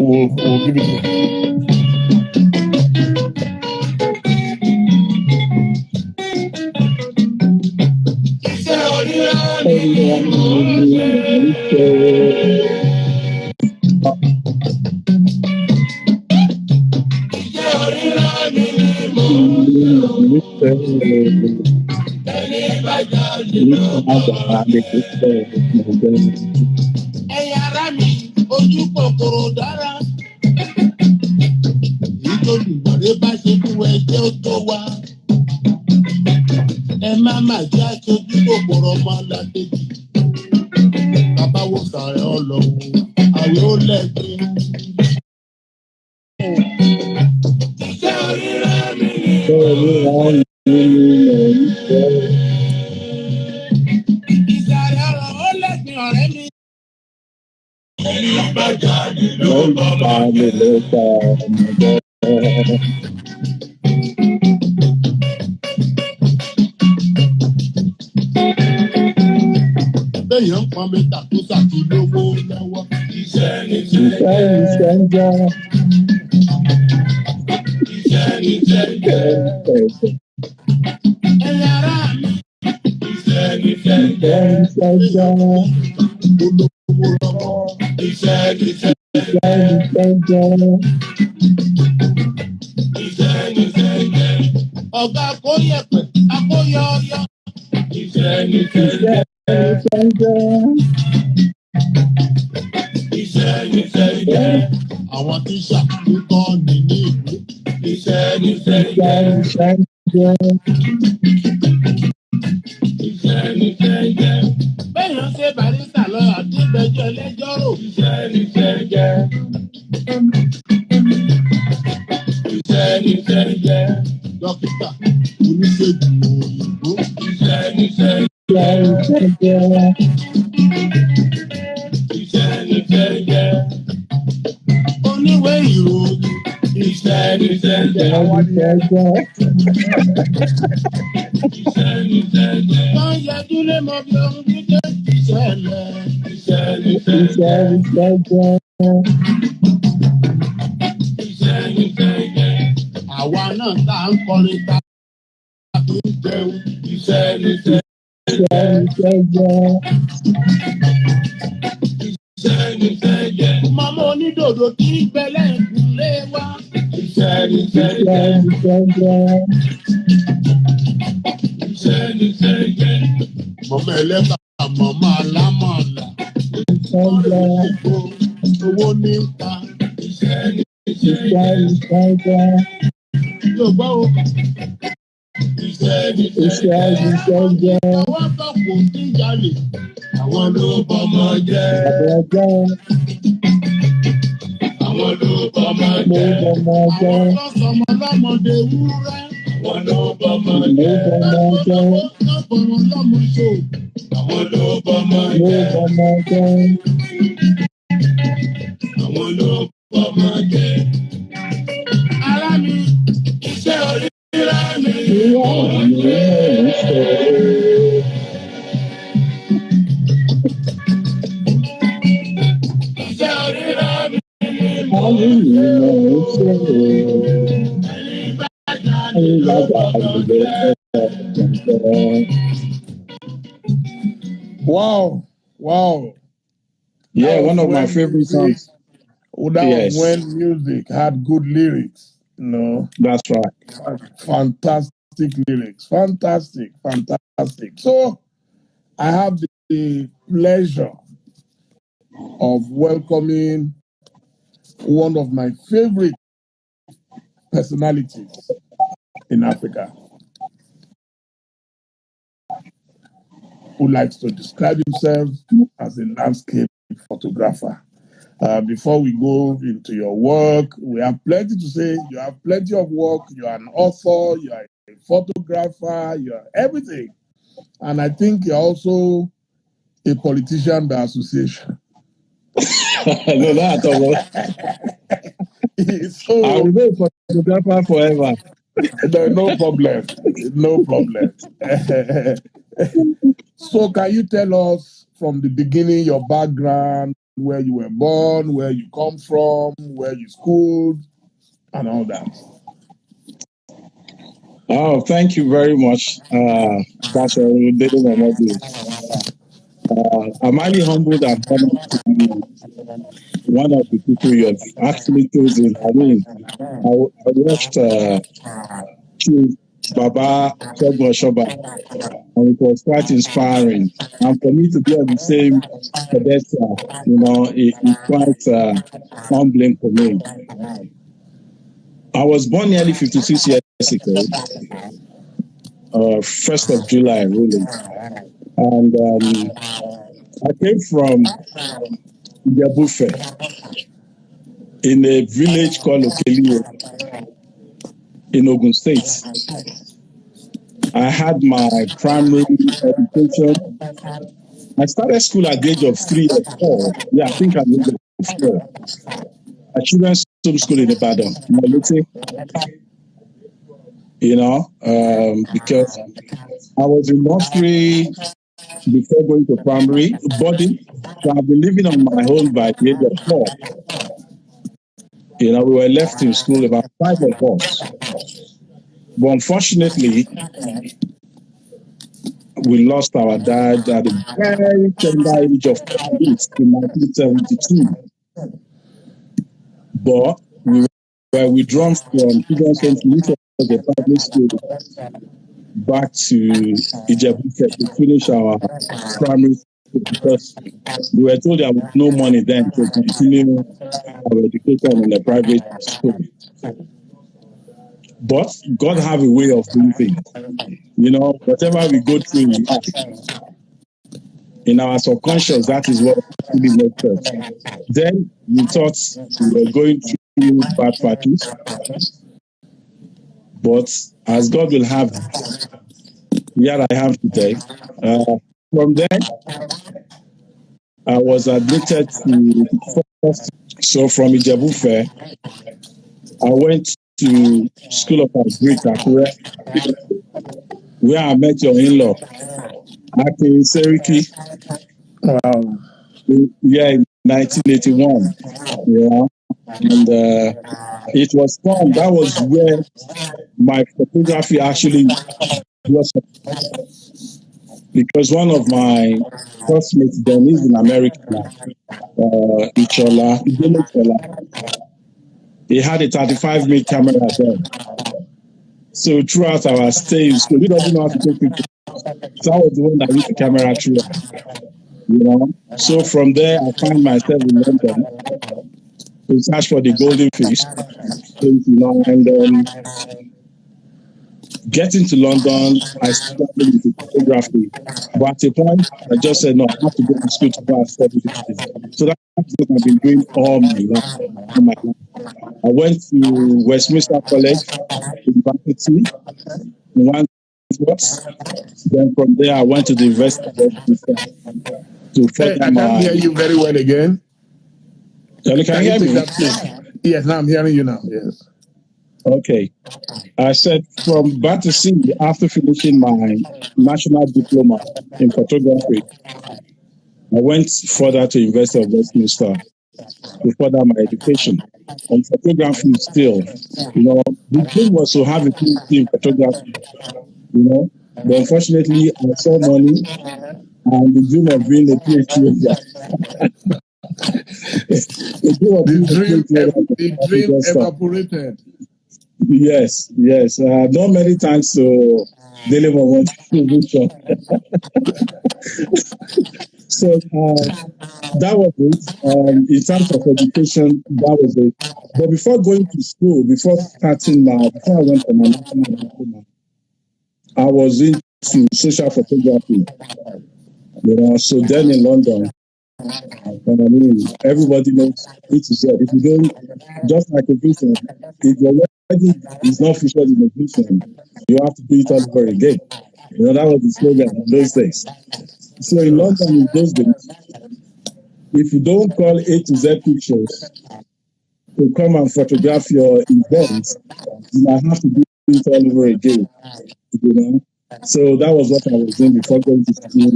we'll give it to him. Ẹ̀yin ará mi, ojú kòkòrò dára. Nítorí ìgbàlè bá ṣe fún ẹjẹ́ ó tó wá. Ẹ má má jẹ́ aṣojú kòkòrò ọmọ alákejì. Bàbá wo sàrẹ̀ ọlọ́run, àwẹ̀ ó lẹ́gbẹ̀ẹ́. Iṣẹ́ oríra mi ni ìsàrẹ̀ ọ̀rọ̀ ó lẹ́gbẹ̀ẹ́ ọ̀rẹ́ mi. Ẹni bá jáde ló bá máa jẹ. Béèyàn ń pọn mi tàkó sàkí lówó lọ́wọ́. Iṣẹ́ ni iṣẹ́ jẹ́. Iṣẹ́ ni iṣẹ́ jẹ́. Ẹ̀yin ará mi. Iṣẹ́ ni iṣẹ́ jẹ́. Olówó lọ́wọ́. Iṣẹ́ ni iṣẹ́ jẹ́. Iṣẹ́ ni iṣẹ́ jẹ́. Ọ̀gá akóyẹ̀pẹ̀, akóyọ̀ọ́yọ́. Iṣẹ́ ni iṣẹ́ jẹ́. Iṣẹ́ ni iṣẹ́ jẹ́. Àwọn tíṣà ń kọ́ ni ní ìlú. Iṣẹ́ ni iṣẹ́ jẹ́. Iṣẹ́ ni iṣẹ́ jẹ́. Béèyàn ṣe barista lọ àti ìgbẹ́jọ́ ẹlẹ́jọ́ rò. Iṣẹ́ ni iṣẹ́ jẹ́. Iṣẹ́ ni iṣẹ́ jẹ́. Dókítà, oníṣègùn òyìnbó. Iṣẹ́ ni iṣẹ́ jẹ́. Iṣẹ́ ni iṣẹ́ jẹ́. Oníwèé ìròyìn. Iṣẹ́ ni iṣẹ́ jẹ́. Iṣẹ́ ni iṣẹ́ jẹ́. Wọ́n yẹjú lé mọ bí ohun jíjẹ́ ìṣẹ̀lẹ̀. Iṣẹ́ ni iṣẹ́ jẹ́. Iṣẹ́ ni iṣẹ́ jẹ́. Àwa náà tá à ń kọrin ta fi ń jẹun. Iṣẹ́ ni iṣẹ́ jẹ́. Iṣẹ́ ni iṣẹ́ jẹ́. Màmá onídòdó kì í gbẹ́lẹ̀ ìkúnlé wa. Iṣẹ́ ni iṣẹ́ jẹ́. Iṣẹ́ ni iṣẹ́ jẹ́. Màmá ẹlẹ́bà, màmá alámọ̀ọ́lá. Owó ní ń ta. Iṣẹ́ ni iṣẹ́ jẹ́. Yóò gbọ́ o. Iṣẹ́ ni iṣẹ́ jẹ́. Àwọn tó kò tí ń jalè. Àwọn ló bọ́mọ jẹ́. Àwọn ló bọ́mọ jẹ́. Àwọn tó sọmọ lọ́mọdé wúrẹ́. Àwọn ló bọ́mọ jẹ́. Àwọn tó bọ́mọ lọ́mọ ṣò. Àwọn ló bọ́mọ jẹ́. Àwọn ló bọ́mọ jẹ́. Ará mi, iṣẹ́ oríra mi. Iṣẹ́ oríra mi. Wow. Yeah, one of my favorite songs. That was when music had good lyrics. That's right. Fantastic lyrics. Fantastic. So I have the pleasure of welcoming one of my favorite personalities in Africa, who likes to describe himself as a landscape photographer. Before we go into your work, we have plenty to say. You have plenty of work. You are an author. You are a photographer. You are everything. And I think you're also a politician by association. No, not at all. So, I will be a photographer forever. No problem. So can you tell us from the beginning your background, where you were born, where you come from, where you schooled, and all that. Oh, thank you very much, Pastor Dele Momodu. I'm highly humbled and honored to be one of the people you have actually chosen. I mean, I watched Chief Baba Shogun Shoba, and it was quite inspiring. And for me to be on the same pedestal, it's quite humbling for me. I was born nearly 56 years ago, 1st of July, really. And I came from Yabufe in a village called Okeliwe in Ogun State. I had my primary education. I started school at the age of 3 or 4. Yeah, I think at the age of 4. I children's school in Ibadan, because I was in nursery before going to primary, boarding. So I've been living on my own by the age of 4. We were left in school, about 5 of us. But unfortunately, we lost our dad at a very tender age of 48 in 1972. But we were withdrawn from Children's Home, which was a private school, back to Ijebu to finish our primary school because we were told there was no money then to continue our education in a private school. But God have a way of doing things. Whatever we go through in life, in our subconscious, that is what really makes us. Then we thought we were going through bad patches, but as God will have it, here I am today. From there, I was admitted to first. So from Ijebu-Fe, I went to School of Agric, Akure, where I met your in-law, Akin Seriki. Wow. Yeah, in 1981. Yeah. And it was fun. That was where my photography actually blossomed. Because one of my classmates then is in America now, Dele. He had a 35mm camera then. So throughout our stay in school, he doesn't know how to take pictures. So I was the one that used the camera throughout. So from there, I find myself in London to search for the golden fish, and getting to London, I started into photography. But at a point, I just said, no, I have to go to school to go and study this. So that's what I've been doing all my life. I went to Westminster College, University, in one course. Then from there, I went to the University of Westminster to further I can't hear you very well again. Can you hear me? Yes, now I'm hearing you now. Yes. Okay. I said from Battersea, after finishing my national diploma in photography, I went further to University of Westminster to further my education. And photography still, the dream was to have a PhD in photography, But unfortunately, I saw money and the dream of being a PhD. the dream evaporated. Yes. Not many thanks to Dele Momodu. So that was it. In terms of education, that was it. But before going to school, before I went for my national diploma, I was into social photography. So then in London, everybody knows it to Z. If you don't, just like a vision, if your wedding is not featured in a vision, you have to do it all over again. That was the slogan in those days. So in London in those days, if you don't call A to Z Pictures to come and photograph your events, you might have to do it all over again. So that was what I was doing before going to school.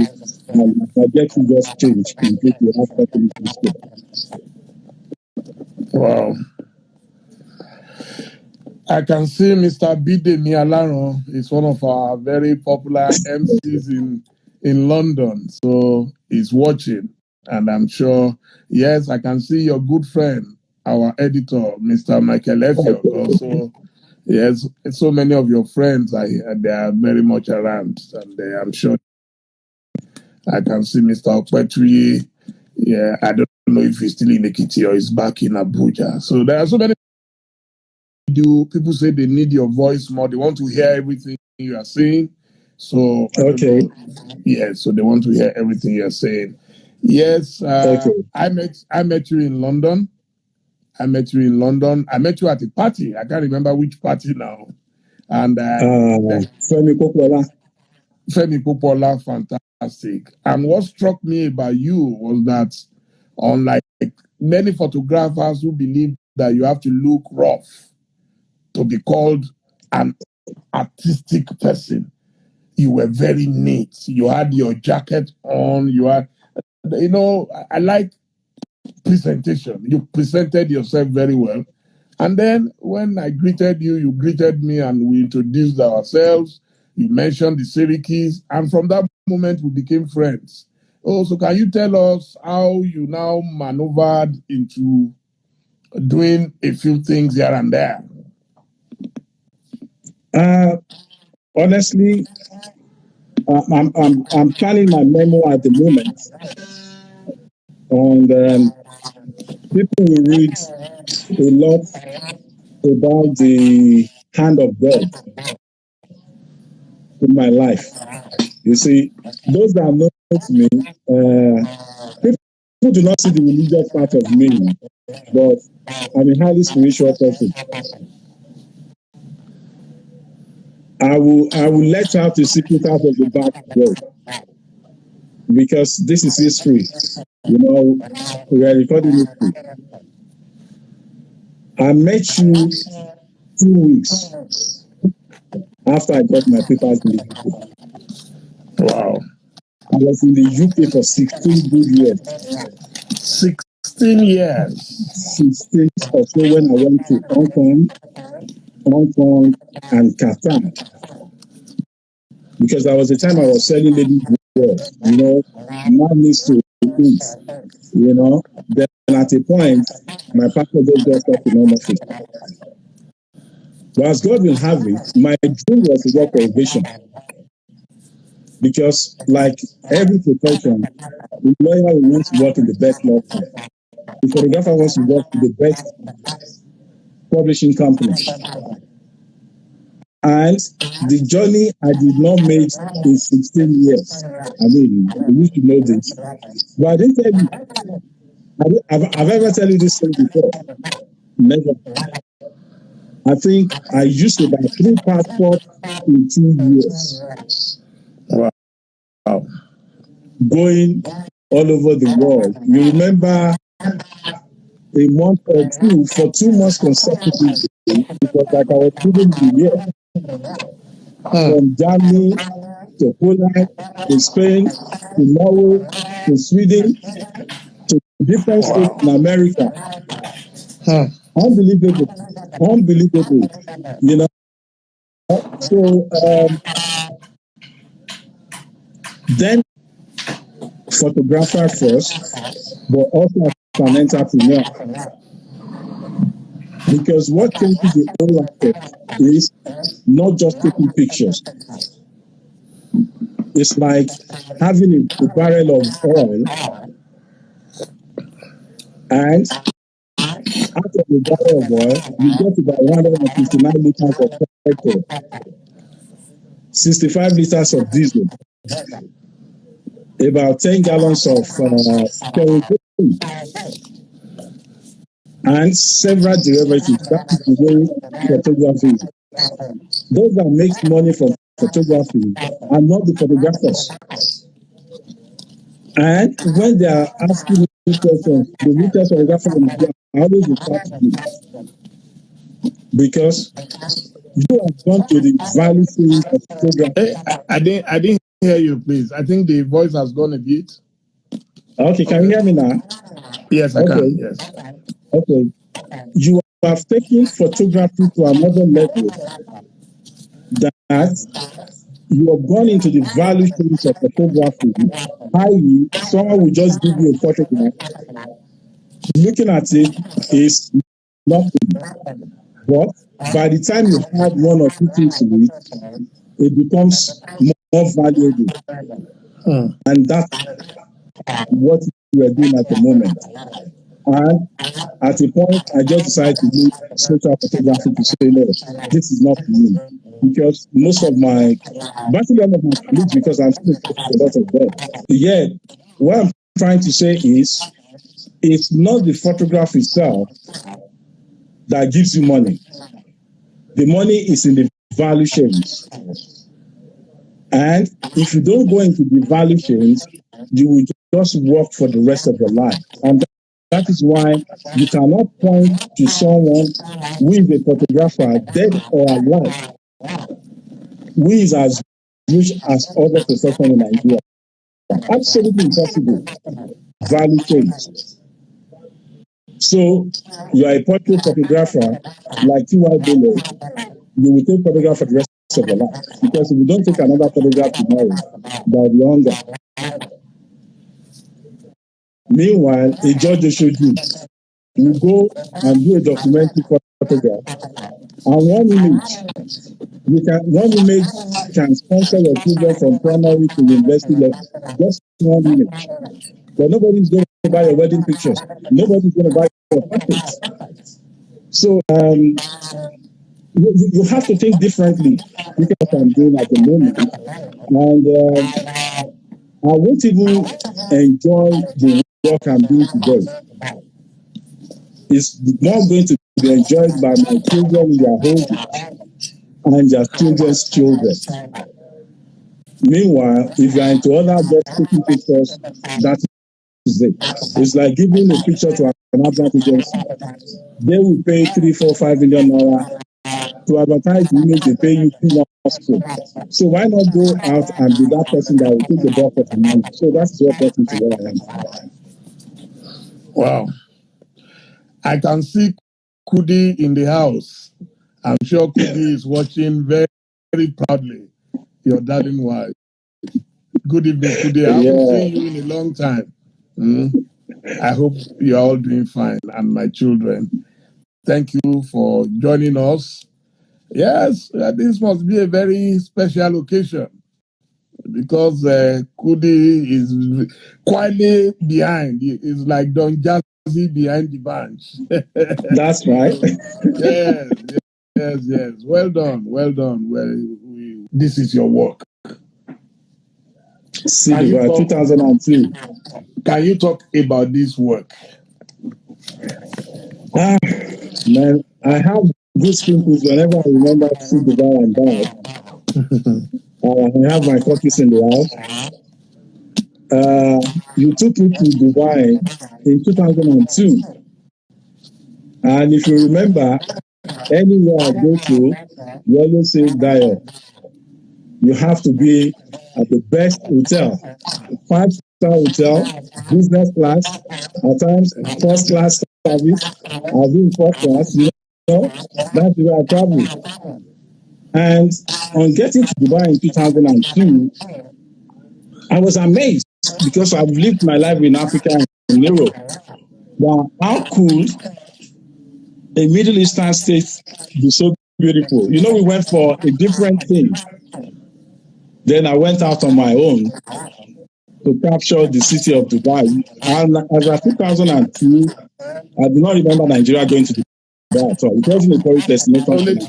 And my objective just changed completely after finishing school. Wow. I can see Mr. Bidemi Alaron is one of our very popular MCs in London. So he's watching. And I'm sure, yes, I can see your good friend, our editor, Mr. Michael Effiong. Also, yes, so many of your friends are here. They are very much around. And I'm sure I can see Mr. Okpetri. Yeah, I don't know if he's still in Ekiti or he's back in Abuja. So there are so many people say they need your voice more. They want to hear everything you are saying. So I don't know. Yeah, so they want to hear everything you're saying. Yes, I met you in London. I met you at a party. I can't remember which party now. And Femi Popola. Femi Popola, fantastic. And what struck me about you was that, unlike many photographers who believe that you have to look rough to be called an artistic person, you were very neat. You had your jacket on. You had, I like presentation. You presented yourself very well. And then when I greeted you, you greeted me and we introduced ourselves. You mentioned the Syracuse. And from that moment, we became friends. Oh, so can you tell us how you now maneuvered into doing a few things here and there? Honestly, I'm planning my memo at the moment. And people will read a lot about the hand of God in my life. You see, those that know me, people do not see the religious part of me, but I'm a highly spiritual person. I will let out the secret out of the back door because this is history. We are recording history. I met you 2 weeks after I got my papers in the UK. Wow. I was in the UK for 16 good years. 16 years. 16 or so when I went to Hong Kong, and Qatar. Because there was a time I was selling ladies' wears, man needs to eat, Then at a point, my pastor just got to normal. But as God will have it, my dream was to work for a vision. Because, like every profession, the lawyer wants to work in the best law firm. The photographer wants to work in the best publishing company. And the journey I did not make in 16 years. I mean, you should know this. But I didn't tell you. I've ever told you this thing before. Never. I think I used about 3 passports in 2 years. Wow. Going all over the world. You remember a month or two, for 2 months consecutively, it was like I was living the year. From Germany to Poland to Spain to Norway to Sweden to different states in America. Unbelievable. So then photographer first, but also as an entrepreneur. Because what changes the whole aspect is not just taking pictures. It's like having a barrel of oil, and out of the barrel of oil, you get about 159 liters of petrol, 65 liters of diesel, about 10 gallons of kerosene, and several derivatives. That is the way photography is. Those that make money from photography are not the photographers. And when they are asking me questions, the richest photographer in the world, I always refer to me. Because You have gone to the value chain of Hey, photography. I didn't hear you, please. I think the voice has gone a bit. Okay, can you Okay. hear me now? Yes, I Okay, can. Yes. okay. You have taken photography to another level that you have gone into the value chains of photography. I.e., someone will just give you a photograph. Looking at it is nothing. But by the time you add one or two things to it, it becomes more valuable. Hmm. And that's what you are doing at the moment. And at a point, I just decided to leave social photography to say, no, this is not for me. Because most of my, virtually all of my colleagues, because I'm still in touch with a lot of them. Yet, what I'm trying to say is, it's not the photograph itself that gives you money. The money is in the value chains. And if you don't go into the value chains, you will just work for the rest of your life. And that is why you cannot point to someone who is a photographer, dead or alive, who is as rich as other professionals in Nigeria. Absolutely impossible. Value chains. So you are a portrait photographer like T.Y. Dele, you will take photograph for the rest of your life. Because if you don't take another photograph tomorrow, there will be hunger. Meanwhile, a George Oshoju will go and do a documentary photograph, and one image can sponsor your children from primary to university level. Just one image. But nobody's going to buy your wedding pictures. Nobody's going to buy your portraits. So you have to think differently. Look at what I'm doing at the moment. And I won't even enjoy the work I'm doing today. It's more going to be enjoyed by my children in their old age and their children's children. Meanwhile, if you are into other just taking pictures, that is it. It's like giving a picture to an advert agency. They will pay 3, 4, 5 million naira to advertise the image. They pay you peanuts to. So why not go out and be that person that will take the bulk of the money? So that's what brought me to where I am. Wow. I can see Kudi in the house. I'm sure Kudi is watching very, very proudly. Your darling wife. Good evening, Kudi. I haven't Yeah, seen you in a long time. Mm. I hope you're all doing fine, and my children. Thank you for joining us. Yes, this must be a very special occasion because Kudi is quietly behind. It's like Don Jazzy behind the bench. that's right. Yes, yes. Well done, well done. This is your work. Can you talk? 2002. Can you talk about this work? Ah, man, I have these pimples whenever I remember to see Dubai and that. I have my copies in the house. You took me to Dubai in 2002. And if you remember, anywhere I go to, you always say, Dayo, you have to be at the best hotel, 5-star hotel, business class, at times first class service. I've been first class, that's the way I travel. And on getting to Dubai in 2002, I was amazed because I've lived my life in Africa and in Europe. Wow, how could a Middle Eastern state be so beautiful? We went for a different thing. Then I went out on my own to capture the city of Dubai. And as of 2002, I do not remember Nigeria going to Dubai at all. It wasn't a tourist destination for Nigeria.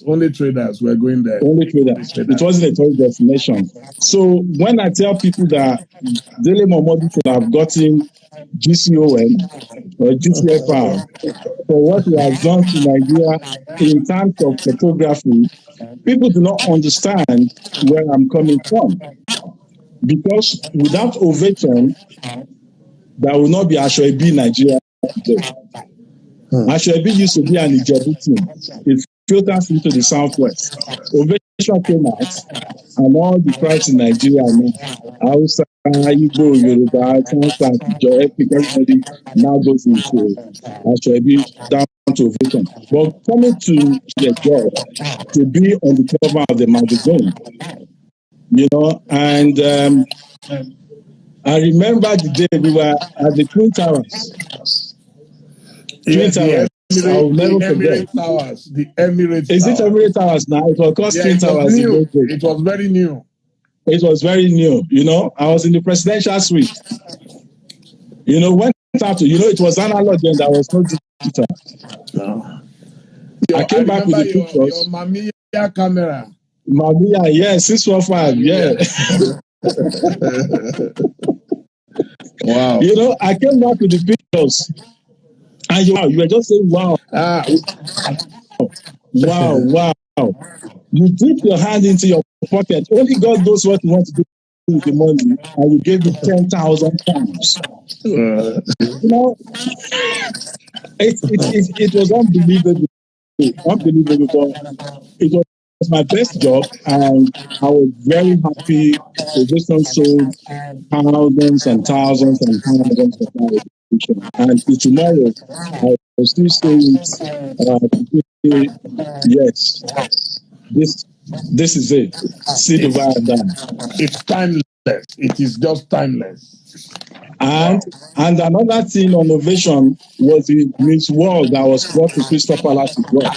Only traders were going there. Only traders. It wasn't a tourist destination. So when I tell people that Dele Momodu should have gotten GCON or GCFR for what he has done to Nigeria in terms of photography, people do not understand where I'm coming from. Because without ovation, there will not be Ashwebi Nigeria today. Ashwebi used to be an Ijebu team, a filters into the southwest. Ovation came out, and all the tribes in Nigeria now, Hausa, Igbo, Yoruba, Transplant, Ethnic, everybody now goes into Ashwebi down to Ovation. But coming to the job to be on the cover of the magazine, and I remember the day we were at the Twin Towers. Yeah, Twin Towers. I will never forget. Emirates Towers. The Emirates Is it Towers. Emirates Towers now? It was called Yeah, Twin it was Towers in new. those days. It was very new. It was very new. I was in the presidential suite. Went out to, it was analog then, there was no digital. I came back with the pictures. Your Mamiya camera. Mamiya, yeah, 615, yeah. Wow. I came back with the pictures. And you were just saying, wow. Wow. You dip your hand into your pocket. Only God knows what you want to do with the money. And you gave me 10,000 pounds. It was unbelievable. Unbelievable. But it was my best job. And I was very happy. Ovation sold thousands and thousands and thousands of Ovation. And till tomorrow, I will still say it. Yes. This is it. See the vibe. It's timeless. It is just timeless. And another thing on Ovation was the Miss World that was brought to Crystal Palace as well.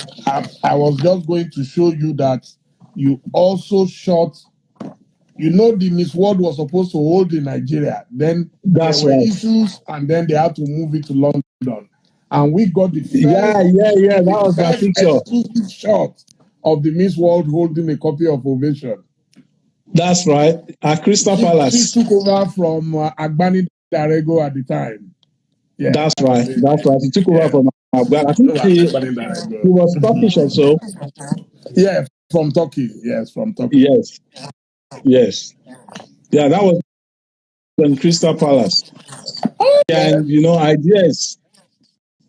I was just going to show you that you also shot. The Miss World was supposed to hold in Nigeria. Then there were issues, and then they had to move it to London. And we got the first, that was my picture. Exclusive shot of the Miss World holding a copy of Ovation. That's right, at Crystal Palace. She took over from Agbani Darego at the time. Yeah, that's right. He took over from Agbani. I think he was Turkish also. Yeah, from Turkey. Yes, from Turkey. Yes. Yeah, that was in Crystal Palace. And ideas.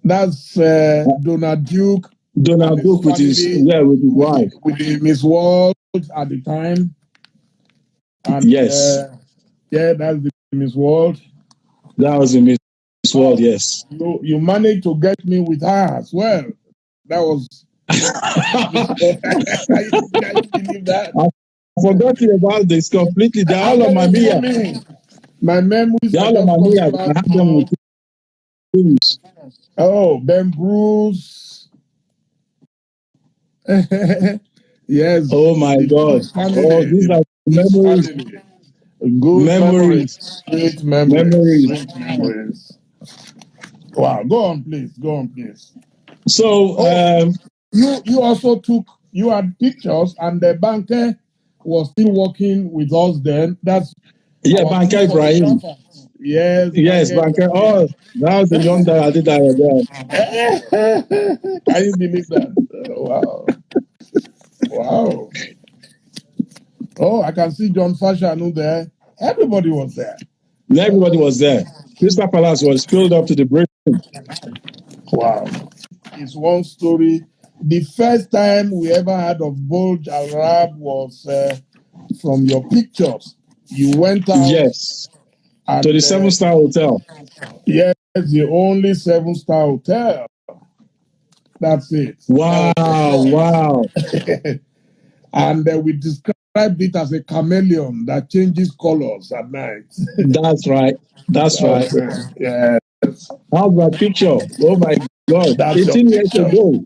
That's Donald Duke. Donald Duke with his wife. With Miss World at the time. And, yes. That's the Miss World. That was the Miss World, yes. You managed to get me with her as well. That was. Can you believe that? I forgot about this completely. They're all on my memory. My memories. They're all on my memory. I have them with things. Oh, Ben Bruce. Yes. Oh my God. Oh, these are memories. Good memories. Great memories. Wow. Go on, please. So, you also you had pictures, and the banker was still working with us then. That's Banker Ibrahim. Yes, Banker. Oh, that was the young Dayo Adedayo there. Can you believe that? Wow. Oh, I can see John Fashanu there. Everybody was there. Crystal Palace was filled up to the brim. Wow. It's one story. The first time we ever heard of Bulge Arab was from your pictures. You went out. Yes. To the 7-star hotel. Yes, the only 7-star hotel. That's it. Wow. And we described it as a chameleon that changes colors at night. That's right. Yes. How's that picture? Oh my God. That's 18 years ago.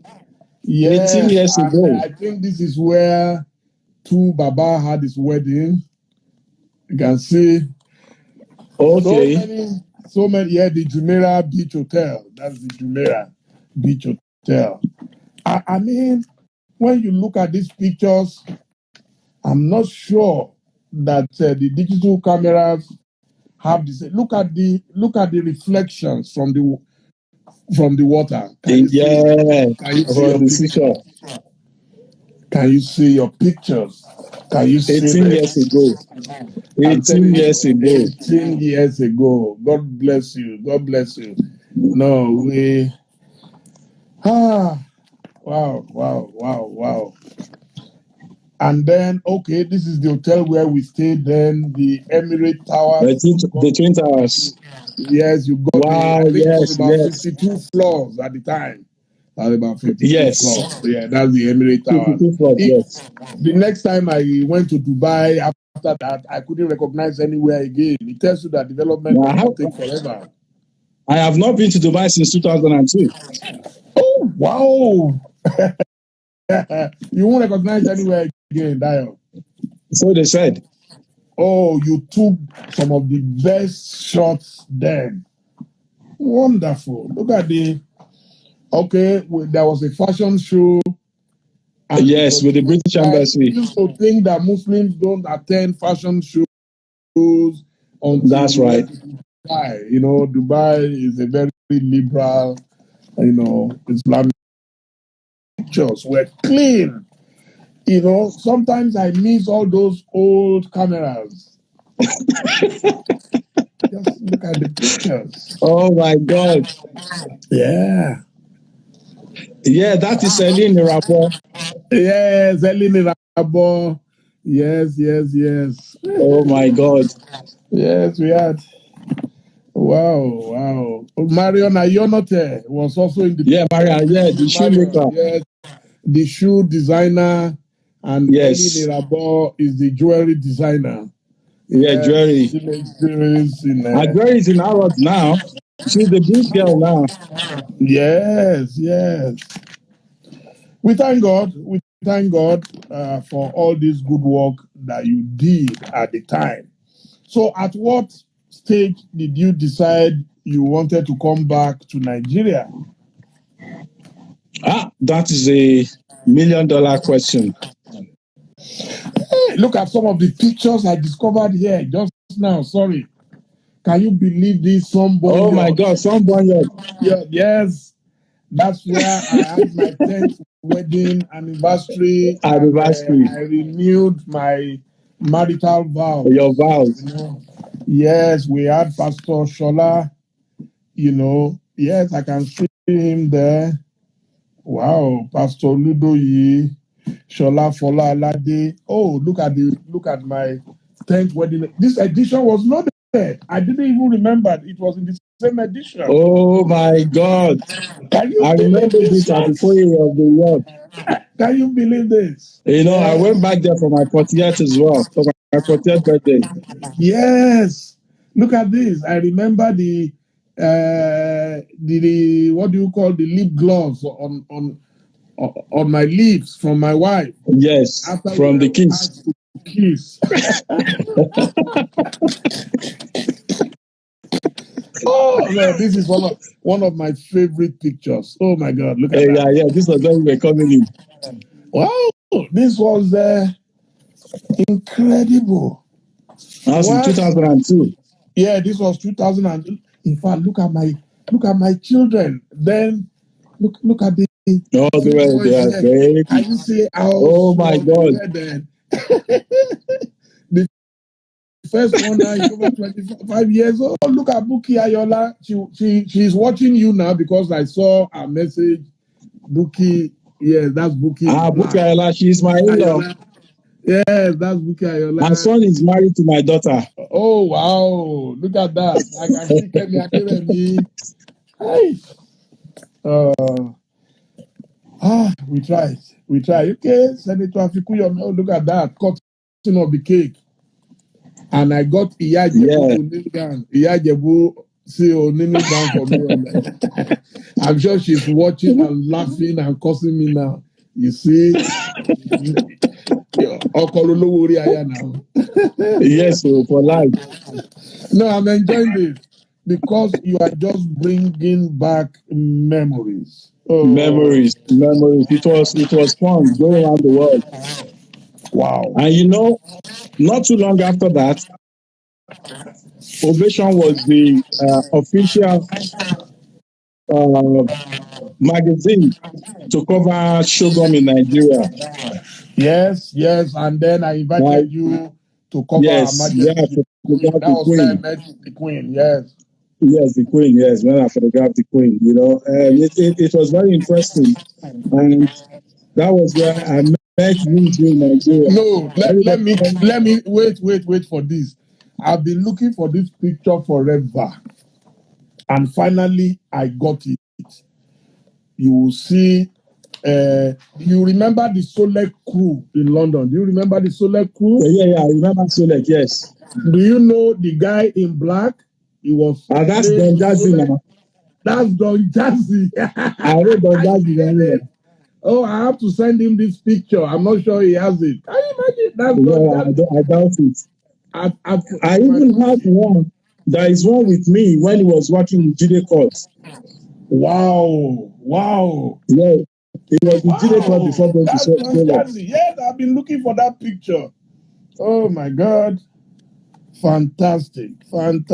Yes, 18 years ago. I think this is where Baba had his wedding. You can see. Okay. So many. Yeah, the Jumeirah Beach Hotel. That's the Jumeirah Beach Hotel. I mean, when you look at these pictures, I'm not sure that the digital cameras have this. Look at the reflections from the water. Can you see your pictures? Can you see 18 years ago. 18 years ago. 18 years ago. God bless you. No, we. Wow. And then, okay, this is the hotel where we stayed. Then the Emirate Towers. The Twin Towers. Yes, you got Wow, I think it was yes, about yes. 52 floors at the time. About 52 Yes. floors. Yeah, that's the Emirate Towers. 52 floors, yes. The next time I went to Dubai after that, I couldn't recognize anywhere again. It tells you that development Now, does not take forever. I have not been to Dubai since 2002. Oh, wow. You won't recognize anywhere again, Dayo. So they said. Oh, you took some of the best shots then. Wonderful. Look at there was a fashion show. And Yes, with the British I Embassy. used to think that Muslims don't attend fashion shows until That's right. Dubai. Dubai is a very liberal, Islamic. Pictures were clean. Sometimes I miss all those old cameras. Just look at the pictures. Oh my God. Yeah. Yeah, that is Celine Rapport. Yes, Eleni Rabo. Yes. Oh my God. Yes, we had. Wow. Marion Ayonote was also in the Yeah, Maria, yeah, the shoemaker. Yes, the shoe designer, and Yes. Eleni Rabo is the jewelry designer. Yeah, jewelry. Jewelry Jewelry is in Harrods now. She's the big girl now. Yes. We thank God. We thank God for all this good work that you did at the time. So, at what stage did you decide you wanted to come back to Nigeria? That is a $1 million question. Hey, look at some of the pictures I discovered here just now. Sorry. Can you believe this? Oh my God, sunburn yacht. Yeah, yes. That's where I had my 10th wedding anniversary, and Anniversary. I renewed my marital vows. Your vows. Yes, we had Pastor Shola. Yes, I can see him there. Wow, Pastor Ludoyi, Shola Fola Alade. Oh, look at my 10th wedding. This edition was loaded. I didn't even remember it was in the same edition. Oh my God. Can you I remember this at the foyer of the yacht. Can you believe this? I went back there for my 40th as well, for my 40th birthday. Yes. Look at this. I remember the what do you call the lip gloss on my lips from my wife. Yes, After from the kiss. Kiss. Oh no, this is one of my favorite pictures. Oh my God, look at that. Yeah, this was when we were coming in. Wow, this was incredible. That was in 2002. Yeah, this was 2000. In fact, look at my children. Then look at the. Oh, they are very. Can you see how? Oh my God. The first one now is over 25 years old. Oh, look at Buki Ayola. She's watching you now because I saw a message. Buki, yes, that's Buki. Buki Ayola, she's my in-law. Yes, that's Buki Ayola. My son is married to my daughter. Oh wow! Look at that. I can see Kemi Akeremi. Hey. We tried. Okay, Senator Afikuyo, oh, look at that. Cutting of the cake. And I got Iyajebu down for me. I'm sure she's watching and laughing and cussing me now. You see? now. Yes, for life. No, I'm enjoying this because you are just bringing back memories. Oh. Memories. It was fun going around the world. Wow. And not too long after that, Ovation was the official magazine to cover Shogun in Nigeria. Yes, and then I invited you to cover our majesty. That was where I met the Queen, yes. Yes, the Queen, yes, when I photographed the Queen, it was very interesting. And that was where I met met rooms in Nigeria. No, Everybody let me wait for this. I've been looking for this picture forever, and finally I got it. You will see. You remember the Solek crew in London? Do you remember the Solek crew? yeah, I remember Solek, yes. Do you know the guy in black? He was. That's Don Jazzy now. That's Don Jazzy. I know Don Jazzy very well. Oh, I have to send him this picture. I'm not sure he has it. Can you imagine? That's I doubt it. I even had one. There is one with me when he was working with Jide Court. Wow. Yeah, it was with Jide Court before going to Solek. Yes, I've been looking for that picture. Oh my God. Fantastic. And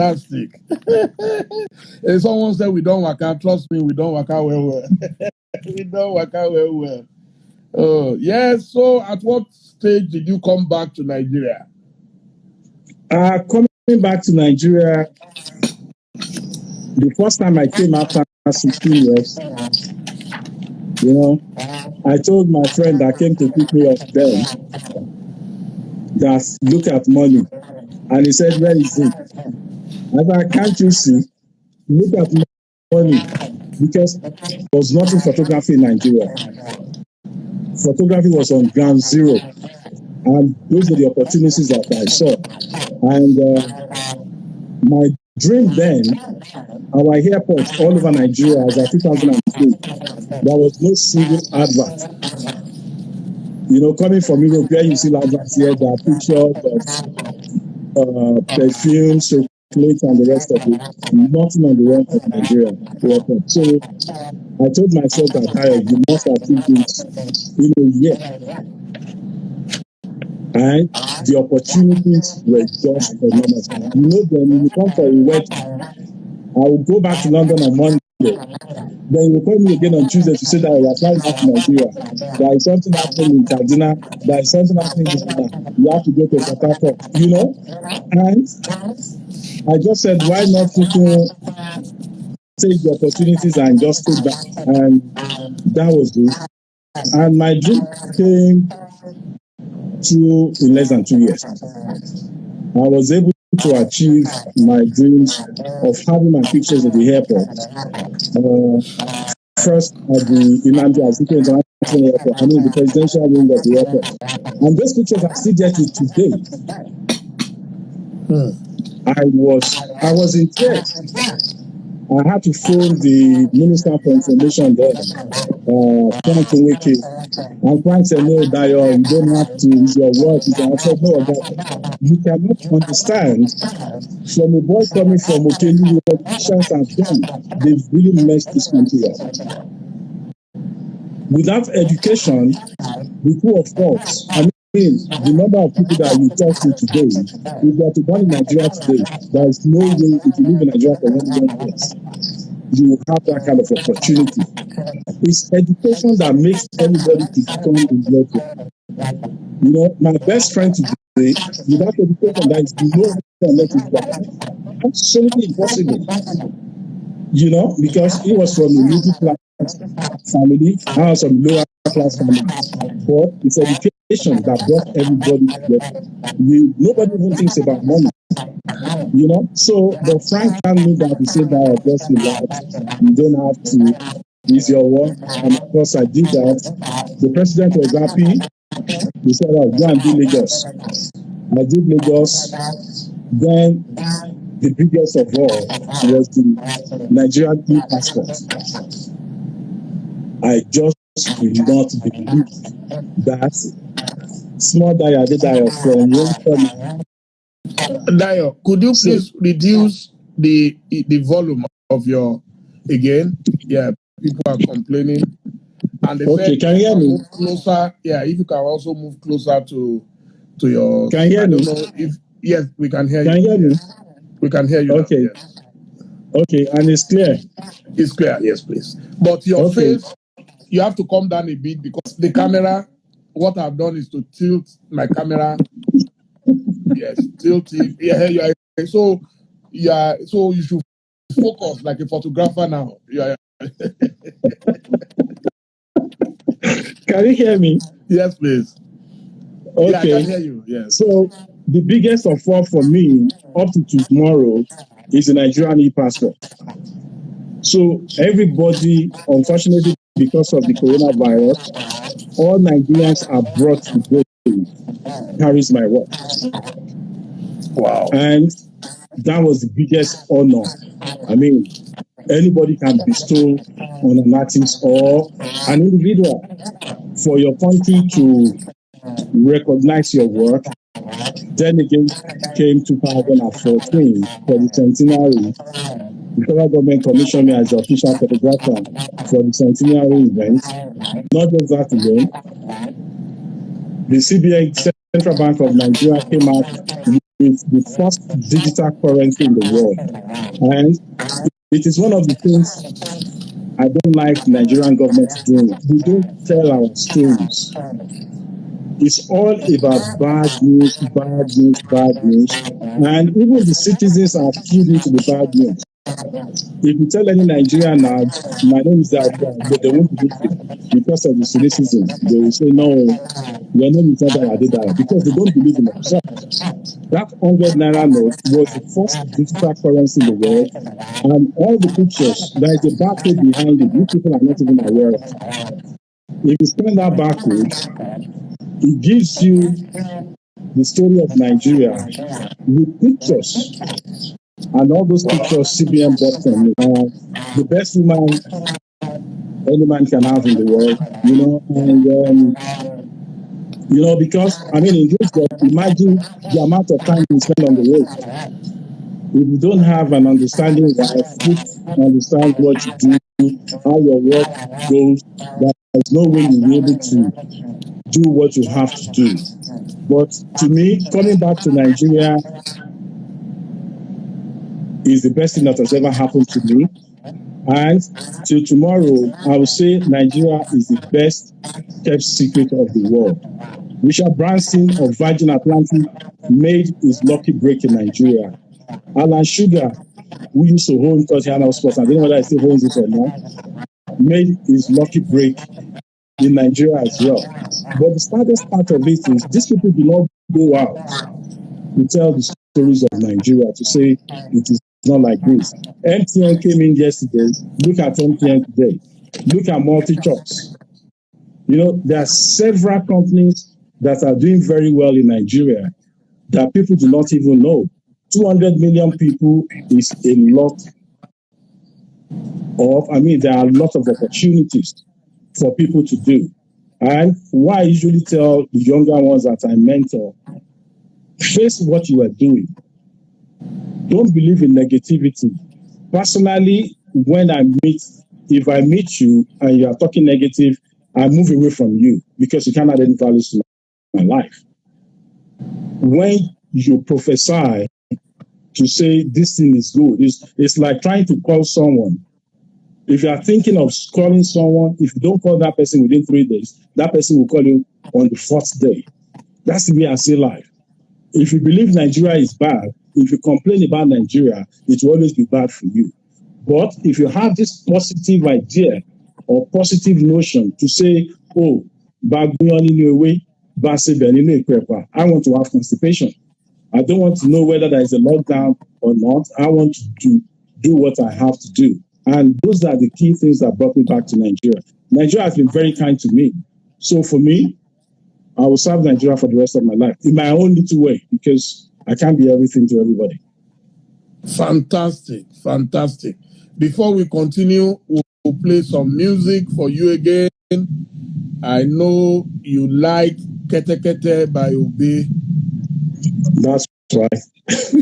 someone said we don't work out. Trust me, we don't work out well. We don't work out well. Oh, yes. So at what stage did you come back to Nigeria? Coming back to Nigeria, the first time I came after 16 years, you know, I told my friend that came to pick me up then that look at money. And he said, where is it? I said, can't you see? Look at money. Because there was nothing photography in Nigeria. Photography was on ground zero. And those were the opportunities that I saw. And my dream then, our airports all over Nigeria as of 2003, there was no single advert. You know, coming from Europe, where you see adverts here, there are pictures of perfume, chocolate, and the rest of it. Nothing on the run of Nigeria airport. So I told myself that you must achieve this in a year. And the opportunities were just enormous. You know, when you come for a wedding, I will go back to London on Monday. Then you will call me again on Tuesday to say that you are flying back to Nigeria. There is something happening in Kaduna. There is something happening in Ghana. You have to go to Port Harcourt, you know? And I just said, why not people take the opportunities and just stay back? And that was it. And my dream came true in less than 2 years. I was able to achieve my dreams of having my pictures at the airport. First at the Nnamdi Azikiwe International Airport, the presidential wing of the airport. And those pictures are still there till today. I was in tears. I had to phone the Minister for Information there, Frank Nweke. And Frank said, no, Dayo, you don't have to, it's your work. I said, no, that you cannot understand from a boy coming from Okelu, politicians have done. They've really messed this country up. Without education, the pool of thoughts, the number of people that you talk to today, if you are to born in Nigeria today, there is no way if you live in Nigeria for 1 million years, you will have that kind of opportunity. It's education that makes anybody to become a leader. You know, my best friend today, without education, there is no way to let it go. Absolutely impossible. You know, because he was from a middle class family, I was from lower class family. But it's education that brought everybody together. Nobody even thinks about money. You know, so the Frank can't mean that to say that just relax. You don't have to. It's your work. And of course, I did that. The president was happy. He said, oh, go and do Lagos. I did Lagos. Then the biggest of all was the Nigerian e-passport. I just will not believe that small Dayo Adedayo from one. Dayo, could you please reduce the volume of your again? Yeah, people are complaining. And they said, can you hear me? Move closer. Yeah, if you can also move closer to your. Can you hear me? I don't know if yes, we can hear you. Can you hear me? We can hear you. Okay. Now, yes. Okay, and it's clear. It's clear. Yes, please. But your face, you have to come down a bit because the camera. What I've done is to tilt my camera. Yes, tilt it. Yeah, you are. So you should focus like a photographer now. Yeah. Can you hear me? Yes, please. Yeah, I can Okay. hear you. Yes. So the biggest of all for me up to tomorrow is the Nigerian e-passport. So everybody, unfortunately, because of the coronavirus, all Nigerians are brought to Dele carries my work. Wow. And that was the biggest honor. I mean, anybody can bestow on an artist or an individual for your country to recognize your work. Then again came 2014 for the centenary. The federal government commissioned me as the official photographer for the centenary event. Not just that alone, the CBN, Central Bank of Nigeria, came out with the first digital currency in the world. And it is one of the things I don't like Nigerian government doing. We don't tell our stories. It's all about bad news, bad news, bad news. And even the citizens are keyed into the bad news. If you tell any Nigerian now, my name is Dayo Adedayo, they won't believe you because of the cynicism. They will say, no, your name is not Dayo Adedayo because they don't believe in themselves. That 100 naira note was the first digital currency in the world. And all the pictures, there is a barcode behind it, which people are not even aware of. If you scan that barcode, it gives you the story of Nigeria with pictures. And all those pictures CBN bought from me. The best woman any man can have in the world, and because I mean, in this job, imagine the amount of time you spend on the road. If you don't have an understanding wife who understands what you do, how your work goes, there's no way you'll be able to do what you have to do. But to me, coming back to Nigeria is the best thing that has ever happened to me. And till tomorrow, I will say Nigeria is the best kept secret of the world. Richard Branson of Virgin Atlantic made his lucky break in Nigeria. Alan Sugar, who used to own Tottenham Sports, I don't know whether he still owns it or not, made his lucky break in Nigeria as well. But the saddest part of it is these people do not go out to tell the stories of Nigeria, to say it is not like this. MTN came in yesterday. Look at MTN today. Look at multi-choice. There are several companies that are doing very well in Nigeria that people do not even know. 200 million people is a lot there are a lot of opportunities for people to do. And what I usually tell the younger ones that I mentor, face what you are doing. Don't believe in negativity. Personally, if I meet you and you are talking negative, I move away from you because you can't add any value to my life. When you prophesy to say this thing is good, it's like trying to call someone. If you are thinking of calling someone, if you don't call that person within 3 days, that person will call you on the 4th day. That's the way I see life. If you believe Nigeria is bad, if you complain about Nigeria, it will always be bad for you. But if you have this positive idea or positive notion to say, oh, I want to have constipation. I don't want to know whether there is a lockdown or not. I want to do what I have to do. And those are the key things that brought me back to Nigeria. Nigeria has been very kind to me. So for me, I will serve Nigeria for the rest of my life in my own little way because I can't be everything to everybody. Fantastic, fantastic. Before we continue, we'll play some music for you again. I know you like Kete Kete by Obi. That's right.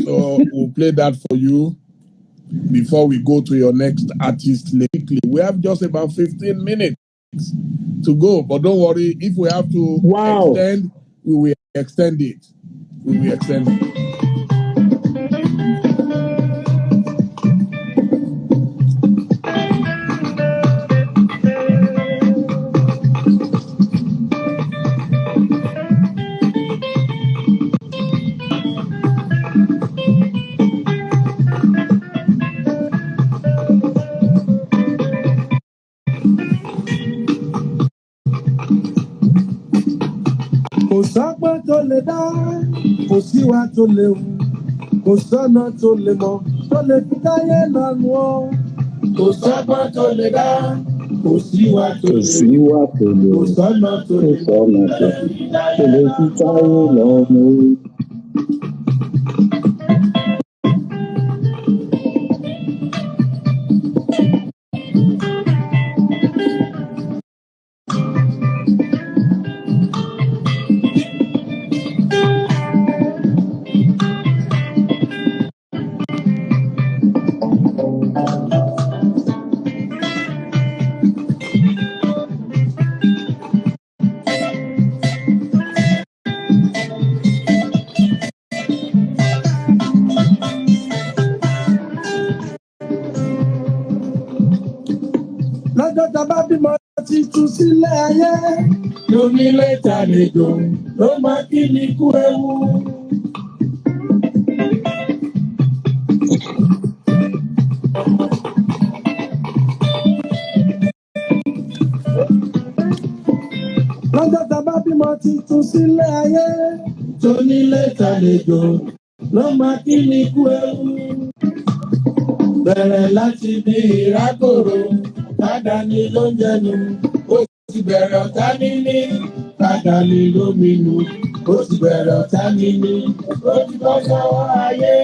So we'll play that for you before we go to your next artist lately. We have just about 15 minutes to go, but don't worry, if we have to extend, we will extend it. We will extend it. sọ́gbọ́n tó lè dá, kò síwá tó lè wù, kò sọ́nà tó lè mọ̀, tó lè fi táyé lọ́nu o. Kò sọ́gbọ́n tó lè dá, kò síwá tó lè wù, kò sọ́nà tó lè mọ̀, tó lè fi táyé lọ́nu o. Lọ́jọ́ tá a bá bímọ titun sílẹ̀ ayé, lónílé tàlejò ló máa kí ni kú ewu. Lọ́jọ́ tá a bá bímọ titun sílẹ̀ ayé, lónílé tàlejò ló máa kí ni kú ewu. Bẹ̀rẹ̀ láti bí ìrákòrò, tádàní ló ń jẹnu, ó ti bẹ̀rẹ̀ ọ̀tá níní, tádàní ló minú, ó ti bẹ̀rẹ̀ ọ̀tá níní, ó ti bọ́ sọ́wọ́ ayé.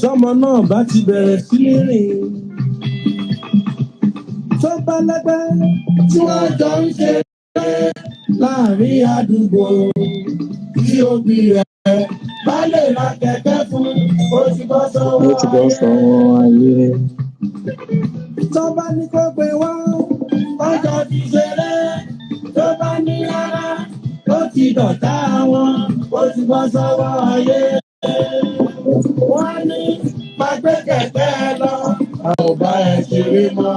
Tọ́mọ náà bá ti bẹ̀rẹ̀ sí ní rìn, tó bá lẹ́gbẹ́ tí wọ́n jọ ń ṣe láàrin àdúgbò, tí òbí rẹ̀ bá lè ra kẹ̀kẹ́ fún, ó ti bọ́ sọ́wọ́ ayé. Tó bá ní kó gbé wá, ọjọ́ ti ṣeré, tó bá ní rárá, ó ti dọ̀tá wọn, ó ti bọ́ sọ́wọ́ ayé. Wọ́n ní máa gbé kẹ̀kẹ́ lọ, a ò bá ẹ ṣeré mọ́.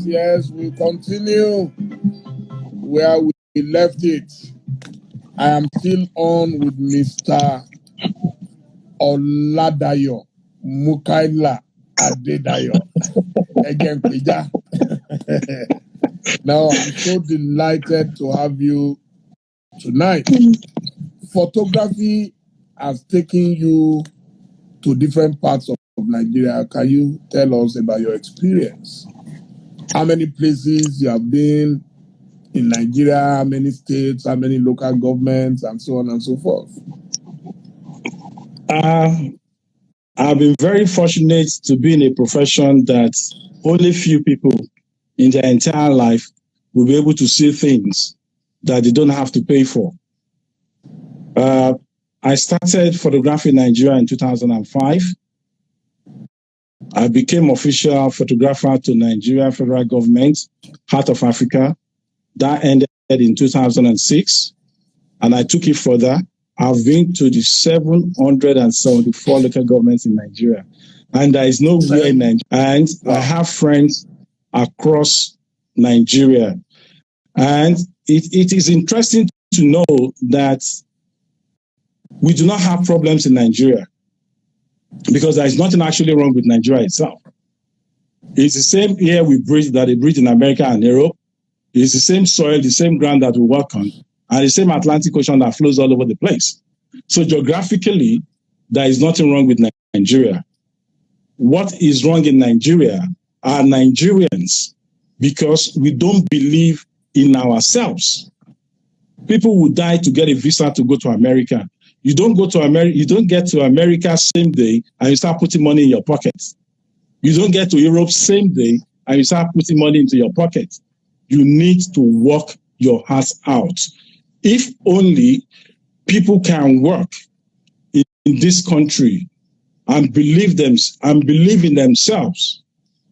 Yes, we continue where we left it. I am still on with Mr. Oladayo Mukaila Adedayo. Again, Pija. Now, I'm so delighted to have you tonight. Photography has taken you to different parts of Nigeria. Can you tell us about your experience? How many places you have been in Nigeria, how many states, how many local governments, and so on and so forth? I've been very fortunate to be in a profession that only few people in their entire life will be able to see things that they don't have to pay for. I started photography in Nigeria in 2005. I became official photographer to Nigeria federal government, Heart of Africa. That ended in 2006, and I took it further. I've been to the 774 local governments in Nigeria, and there is nowhere in Nigeria. And I have friends across Nigeria. And it is interesting to know that we do not have problems in Nigeria, because there is nothing actually wrong with Nigeria itself. It's the same air we breathe that they breathe in America and Europe. It's the same soil, the same ground that we work on, and the same Atlantic Ocean that flows all over the place. So geographically, there is nothing wrong with Nigeria. What is wrong in Nigeria are Nigerians, because we don't believe in ourselves. People will die to get a visa to go to America. You don't go to America, you don't get to America same day and you start putting money in your pocket. You don't get to Europe same day and you start putting money into your pocket. You need to work your heart out. If only people can work in this country and believe in themselves.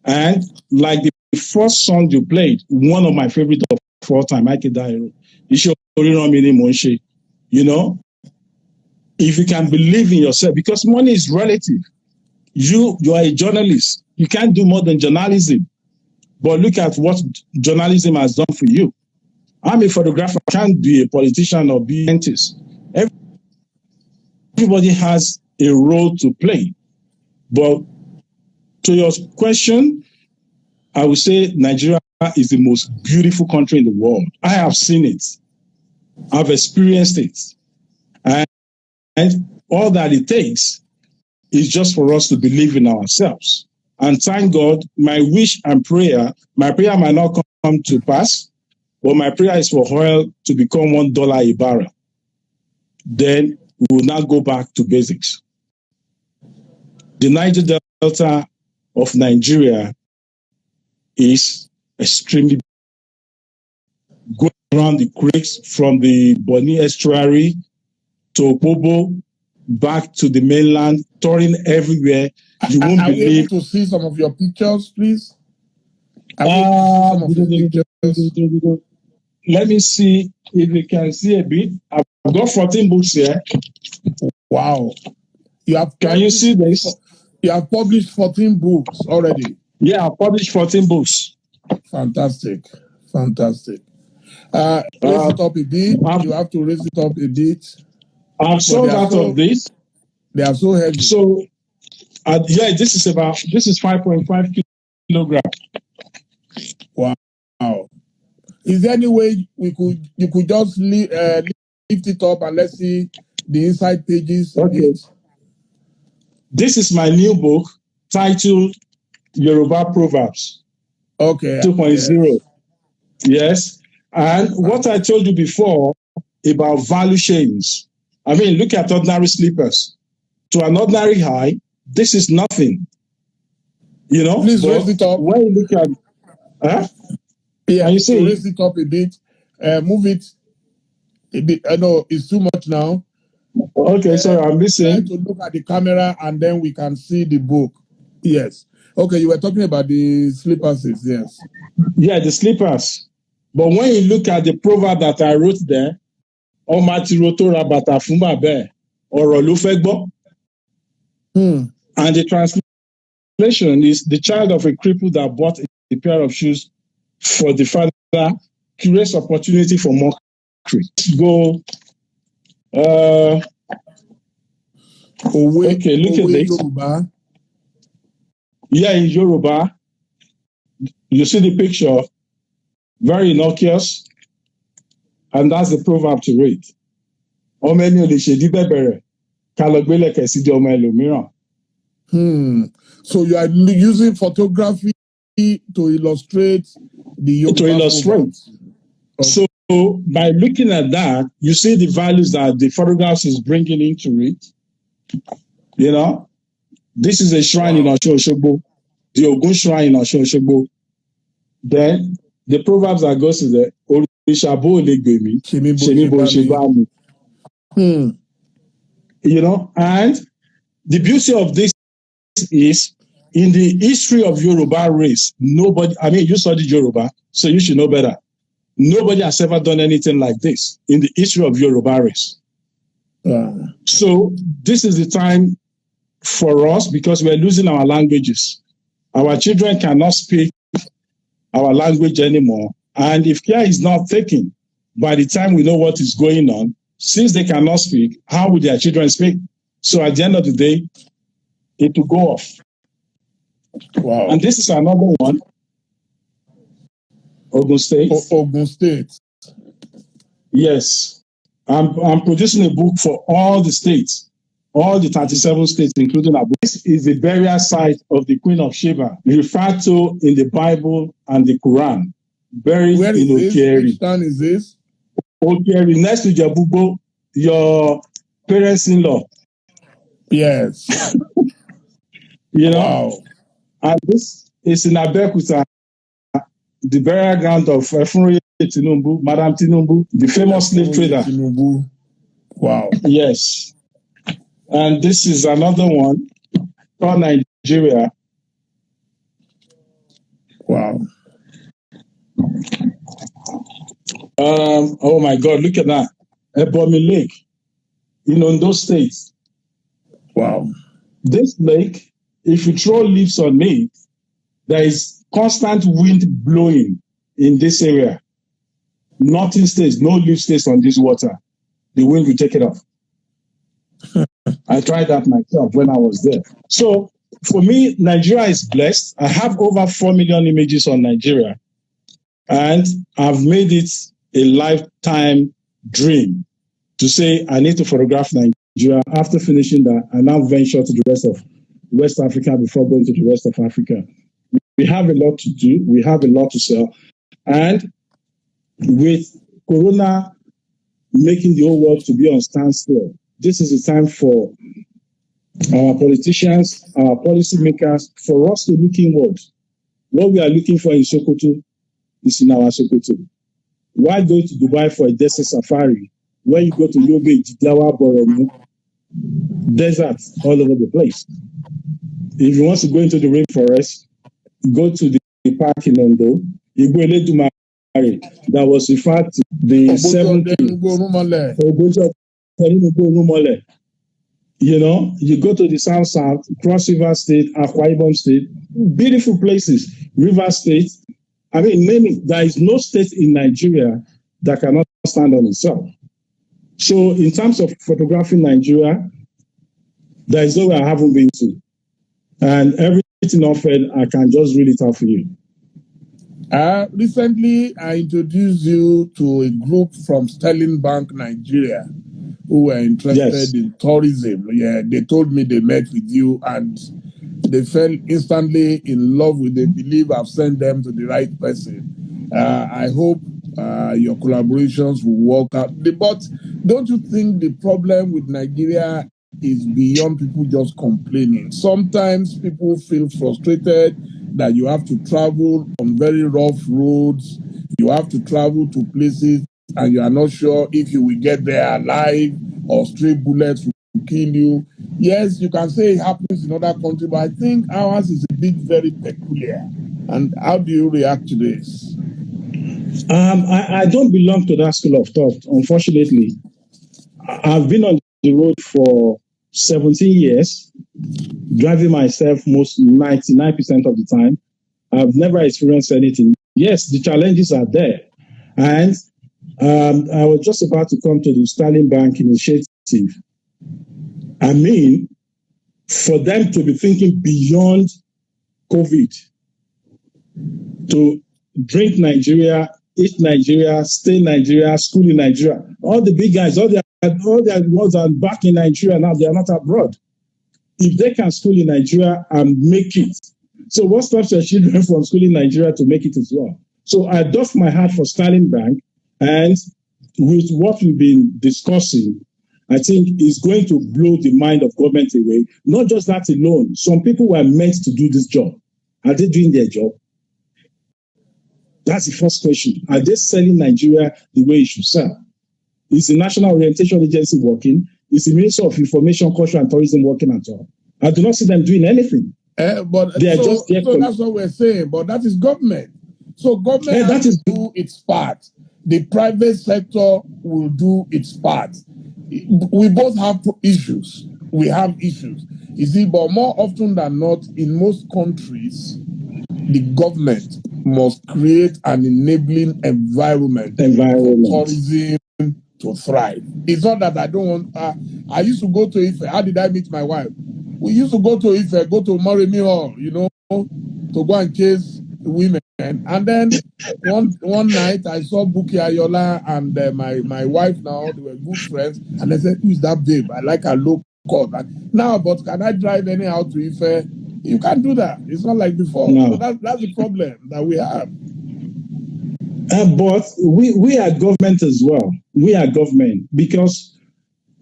And like the first song you played, one of my favorite of all time, Dayo Adedayo, you know, if you can believe in yourself, because money is relative. You are a journalist. You can't do more than journalism. But look at what journalism has done for you. I'm a photographer. I can't be a politician or be a scientist. Everybody has a role to play. But to your question, I would say Nigeria is the most beautiful country in the world. I have seen it. I've experienced it. And all that it takes is just for us to believe in ourselves. And thank God, my wish and prayer, my prayer might not come to pass, but my prayer is for oil to become $1 a barrel. Then we will now go back to basics. The Niger Delta of Nigeria is extremely going around the creeks from the Bonny estuary to Opobo, back to the mainland, touring everywhere. You won't Are we believe. able to see some of your pictures, please? Are we able to see some of your pictures? Let me see if we can see a bit. I've got 14 books here. Wow. Can you see this? You have published 14 books already. Yeah, I've published 14 books. Fantastic. Fantastic. Raise it up a bit. You have to raise it up a bit. I've sold out of this. They are so heavy. So, this is 5.5 kilograms. Wow. Is there any way you could just lift it up and let's see the inside pages? Okay. This is my new book titled Yoruba Proverbs. Okay. 2.0. Yes. And what I told you before about value chains. I mean, look at ordinary slippers. To an ordinary eye, this is nothing. You know? Please raise it up. When you look at yeah, you see, raise it up a bit. Move it a bit. I know it's too much now. Okay, sorry, I'm missing. Try to look at the camera and then we can see the book. Yes. Okay, you were talking about the slippers, yes. Yeah, the slippers. But when you look at the proverb that I wrote there, Omati roto rabata fumba be oro lo fe gbo. And the translation is the child of a cripple that bought a pair of shoes for the father creates opportunity for mockery. Go. Okay, look at this. Yoruba. Yeah, in Yoruba, you see the picture, very innocuous, and that's the proverb to read. So you are using photography to illustrate the Yoruba to illustrate. Okay. So by looking at that, you see the values that the photographs is bringing into it. You know, this is a shrine in Osho-Osogbo, the Ogun shrine in Osho-Osogbo. Then the proverbs that goes to the Orishabo Olegbe Shemibo Shebami. You know, and the beauty of this is in the history of Yoruba race, nobody, I mean, you studied Yoruba, so you should know better. Nobody has ever done anything like this in the history of Yoruba race. So this is the time for us because we're losing our languages. Our children cannot speak our language anymore. And if care is not taken, by the time we know what is going on, since they cannot speak, how will their children speak? So at the end of the day, it will go off. Wow. And this is another one. Ogun State. Ogun State. Yes. I'm producing a book for all the states, all the 37 states, including Abu. This is the burial site of the Queen of Sheba, referred to in the Bible and the Quran. Buried Where in is Okieri. Which town is this? Okieri, next to Jabugo, your parents-in-law. Yes. You know? Wow. And this is in Abeokuta, the burial ground of Efunroye Tinubu, Madam Tinubu, the famous slave trader. Tinubu. Wow. Yes. And this is another one called Nigeria. Wow. Oh my God, look at that. Ebomi Lake in Ondo State. Wow. This lake, if you throw leaves on it, there is constant wind blowing in this area. Nothing stays, no leaf stays on this water. The wind will take it off. I tried that myself when I was there. So for me, Nigeria is blessed. I have over 4 million images on Nigeria. And I've made it a lifetime dream to say I need to photograph Nigeria. After finishing that, I now venture to the rest of West Africa before going to the rest of Africa. We have a lot to do. We have a lot to sell. And with Corona making the whole world to be on standstill, this is the time for our politicians, our policymakers, for us to look inward. What we are looking for in Sokoto is in our Sokoto. Why go to Dubai for a desert safari when you go to Yobe, Jigawa, Borno, deserts all over the place? If you want to go into the rainforest, go to the park in Ondo. Igwele Dumare, that was referred to the 70th. You know, you go to the south, Cross River State, Akwa Ibom State, beautiful places, River State. I mean, name it. There is no state in Nigeria that cannot stand on itself. So in terms of photographing Nigeria, there is nowhere I haven't been to. And everything offered, I can just read it out for you. Recently, I introduced you to a group from Sterling Bank, Nigeria, who were interested in tourism. Yeah, they told me they met with you and they fell instantly in love with it. They believe I've sent them to the right person. I hope your collaborations will work out. But don't you think the problem with Nigeria is beyond people just complaining? Sometimes people feel frustrated that you have to travel on very rough roads. You have to travel to places and you are not sure if you will get there alive or stray bullets will kill you. Yes, you can say it happens in other countries, but I think ours is a bit very peculiar. And how do you react to this? I don't belong to that school of thought, unfortunately. I've been on the road for 17 years, driving myself most 99% of the time. I've never experienced anything. Yes, the challenges are there. And I was just about to come to the Sterling Bank initiative. I mean, for them to be thinking beyond COVID, to drink Nigeria, eat Nigeria, stay in Nigeria, school in Nigeria. All the big guys, all their ones are back in Nigeria now, they are not abroad. If they can school in Nigeria and make it, so what stops your children from schooling in Nigeria to make it as well? So I doff my hat for Sterling Bank, and with what we've been discussing, I think it's going to blow the mind of government away. Not just that alone. Some people were meant to do this job. Are they doing their job? That's the first question. Are they selling Nigeria the way it should sell? Is the National Orientation Agency working? Is the Ministry of Information, Culture and Tourism working at all? I do not see them doing anything. But they are just there. So that's what we're saying. But that is government. So government has to do its part. The private sector will do its part. We both have issues. We have issues. You see, but more often than not, in most countries, the government must create an enabling environment for tourism to thrive. It's not that I don't want. I used to go to Ife. How did I meet my wife? We used to go to Ife, go to Moremi Hall, you know, to go and chase women. And then one night I saw Buki Ayola and my wife now, they were good friends, and I said, who is that babe? I like her low cut. Now, but can I drive anyhow to Ife? You can't do that. It's not like before. No. So that's the problem that we have. But we are government as well. We are government because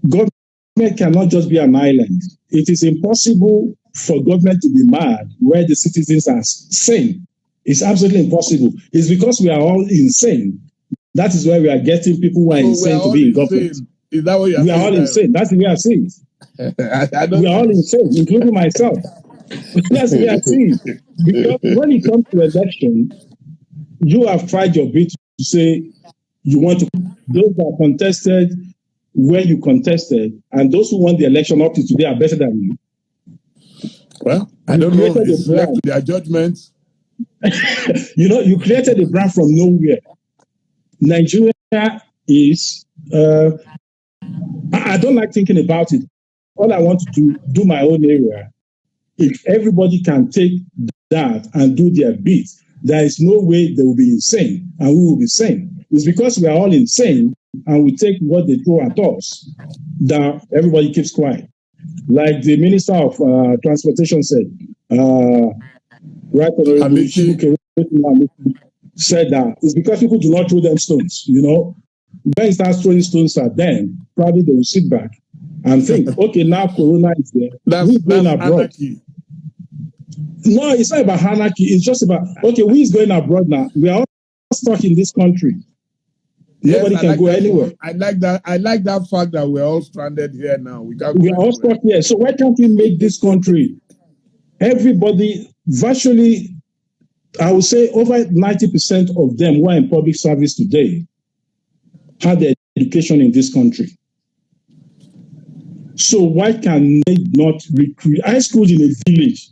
government cannot just be an island. It is impossible for government to be mad where the citizens are sane. It's absolutely impossible. It's because we are all insane. That is why we are getting people who are insane to be in government. Is that what you are saying? We are all insane. That's the way I see it. We are all insane, including myself. That's the way I see it. Because when it comes to election, you have tried your bit to say you want to, those that contested when you contested, and those who won the election up to today are better than you. Well, I don't know. It's left to their judgments. You created a brand from nowhere. Nigeria is, I don't like thinking about it. All I want to do my own area. If everybody can take that and do their bit, there is no way they will be insane and we will be sane. It's because we are all insane and we take what they throw at us that everybody keeps quiet. Like the Minister of Transportation said, Right Honorable said that it's because people do not throw them stones. When you start throwing stones at them, probably they will sit back and think, okay, now Corona is there. That's going abroad. Anarchy. No, it's not about anarchy. It's just about, okay, who is going abroad now? We are all stuck in this country. Nobody can go anywhere. I like that fact that we're all stranded here now. We are all stuck here. So why can't we make this country? Everybody, virtually, I would say over 90% of them who are in public service today had their education in this country. So why can they not recruit? I schooled in a village.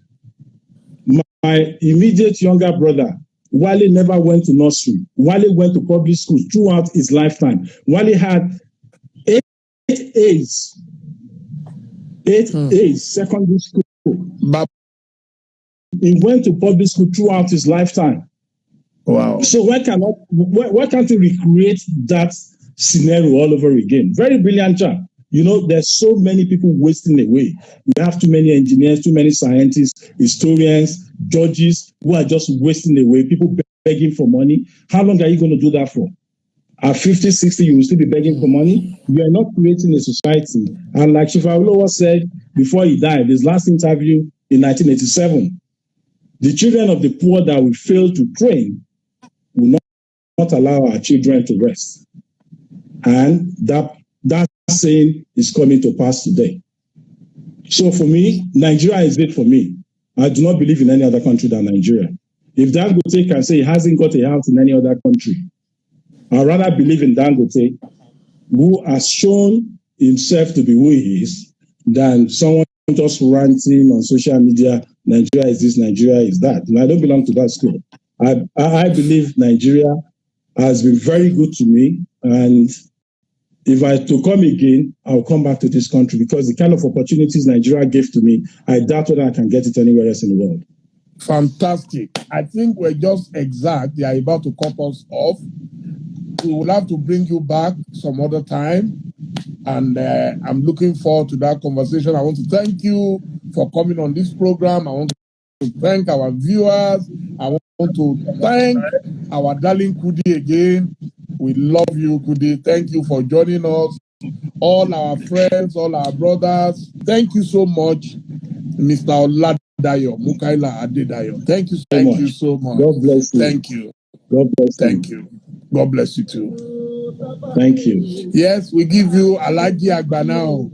My immediate younger brother, Wale never went to nursery. Wale went to public school throughout his lifetime. Wale had 8 A's secondary school. But he went to public school throughout his lifetime. Wow. So why can't we recreate that scenario all over again? Very brilliant job. There's so many people wasting away. We have too many engineers, too many scientists, historians, judges who are just wasting away. People begging for money. How long are you going to do that for? At 50, 60, you will still be begging for money. You are not creating a society. And like Chief Awolowo said before he died, his last interview in 1987, the children of the poor that we fail to train will not allow our children to rest. And that saying is coming to pass today. So for me, Nigeria is it for me. I do not believe in any other country than Nigeria. If Dangote can say he hasn't got a house in any other country, I'd rather believe in Dangote, who has shown himself to be who he is, than someone just ranting on social media, Nigeria is this, Nigeria is that. And I don't belong to that school. I believe Nigeria has been very good to me, and if I to come again, I'll come back to this country because the kind of opportunities Nigeria gave to me, I doubt whether I can get it anywhere else in the world. Fantastic. I think we're just exact. They are about to cut us off. We will have to bring you back some other time. And I'm looking forward to that conversation. I want to thank you for coming on this program. I want to thank our viewers. I want to thank our darling Kudi again. We love you, Kudi. Thank you for joining us. All our friends, all our brothers. Thank you so much, Mr. Dayo Adedayo. Thank you so much. God bless you. Thank you. God bless you. Thank you. God bless you too. Thank you. Yes, we give you Alaji Agba now.